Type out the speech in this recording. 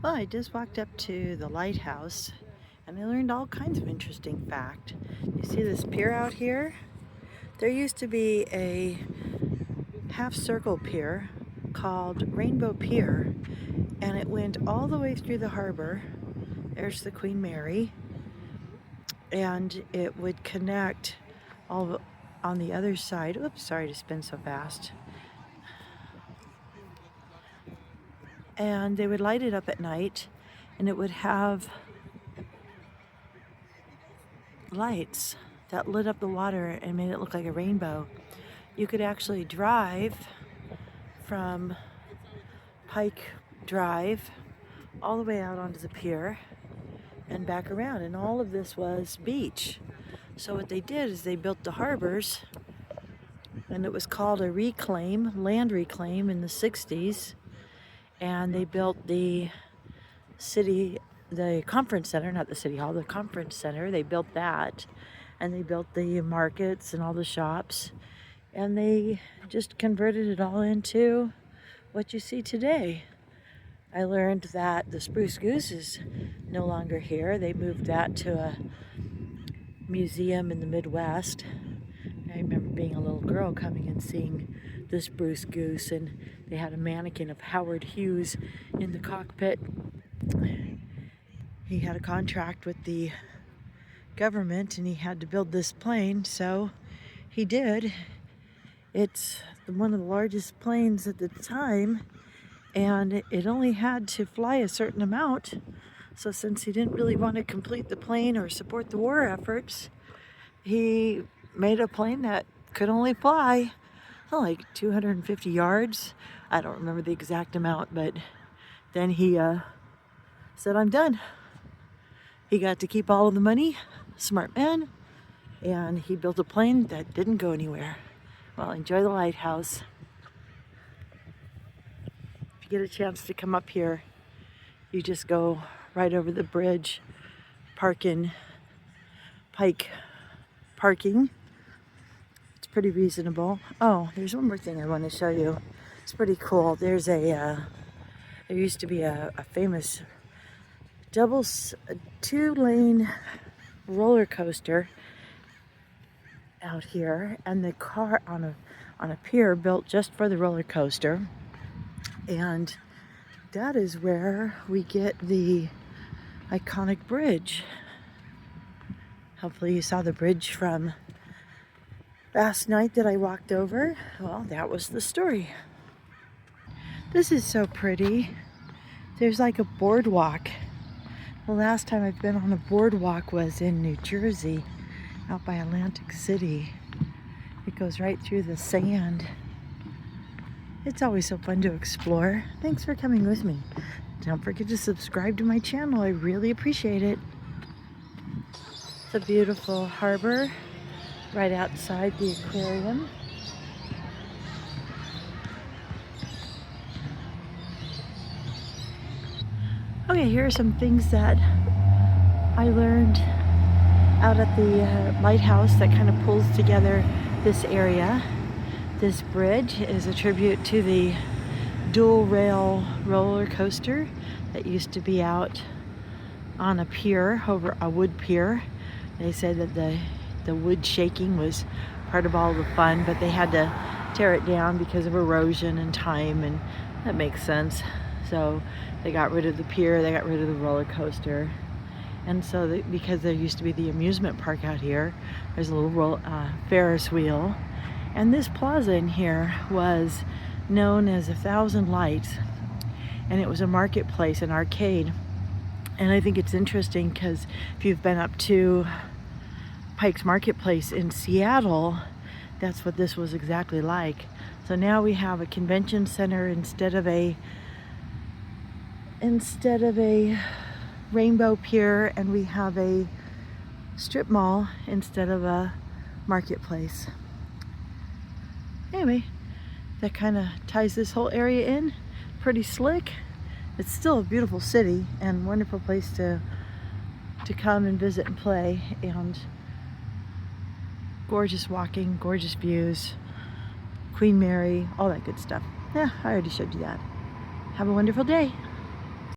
Well, I just walked up to the lighthouse and I learned all kinds of interesting fact. You see this pier out here? There used to be a half circle pier called Rainbow Pier, and it went all the way through the harbor. There's the Queen Mary, and it would connect all on the other side. Oops, sorry to spin so fast. And they would light it up at night, and it would have lights that lit up the water and made it look like a rainbow. You could actually drive from Pike Drive all the way out onto the pier and back around, and all of this was beach. So what they did is they built the harbors, and it was called a land reclaim in the 60s, and they built the conference center, not the city hall, the conference center. They built that, and they built the markets and all the shops, and they just converted it all into what you see today. I learned that the Spruce Goose is no longer here. They moved that to a museum in the Midwest. I remember being a little girl coming and seeing the Spruce Goose, and they had a mannequin of Howard Hughes in the cockpit. He had a contract with the government and he had to build this plane, so he did. It's one of the largest planes at the time, and it only had to fly a certain amount. So since he didn't really want to complete the plane or support the war efforts, he made a plane that could only fly like 250 yards. I don't remember the exact amount, but then he said, I'm done. He got to keep all of the money, smart man, and he built a plane that didn't go anywhere. Well, enjoy the lighthouse. If you get a chance to come up here, you just go right over the bridge, park in Pike parking. It's pretty reasonable. Oh, there's one more thing I want to show you. It's pretty cool. There's there used to be a famous two-lane roller coaster out here, and the car on a pier built just for the roller coaster, and that is where we get the iconic bridge. Hopefully you saw the bridge from last night that I walked over. Well, that was the story. This is so pretty. There's like a boardwalk. The last time I've been on a boardwalk was in New Jersey, out by Atlantic City. It goes right through the sand. It's always so fun to explore. Thanks for coming with me. Don't forget to subscribe to my channel. I really appreciate it. It's a beautiful harbor right outside the aquarium. Okay, here are some things that I learned out at the lighthouse that kind of pulls together this area. This bridge is a tribute to the dual rail roller coaster that used to be out on a pier, over a wood pier. They said that the wood shaking was part of all the fun, but they had to tear it down because of erosion and time, and that makes sense. So they got rid of the pier, they got rid of the roller coaster. And so because there used to be the amusement park out here, there's a little Ferris wheel. And this plaza in here was known as 1,000 Lights, and it was a marketplace, an arcade. And I think it's interesting because if you've been up to Pike's Marketplace in Seattle, that's what this was exactly like. So now we have a convention center instead of a rainbow pier, and we have a strip mall instead of a marketplace. Anyway, that kind of ties this whole area in. Pretty slick. It's still a beautiful city and wonderful place to come and visit and play, and gorgeous walking, gorgeous views, Queen Mary, all that good stuff. Yeah, I already showed you that. Have a wonderful day.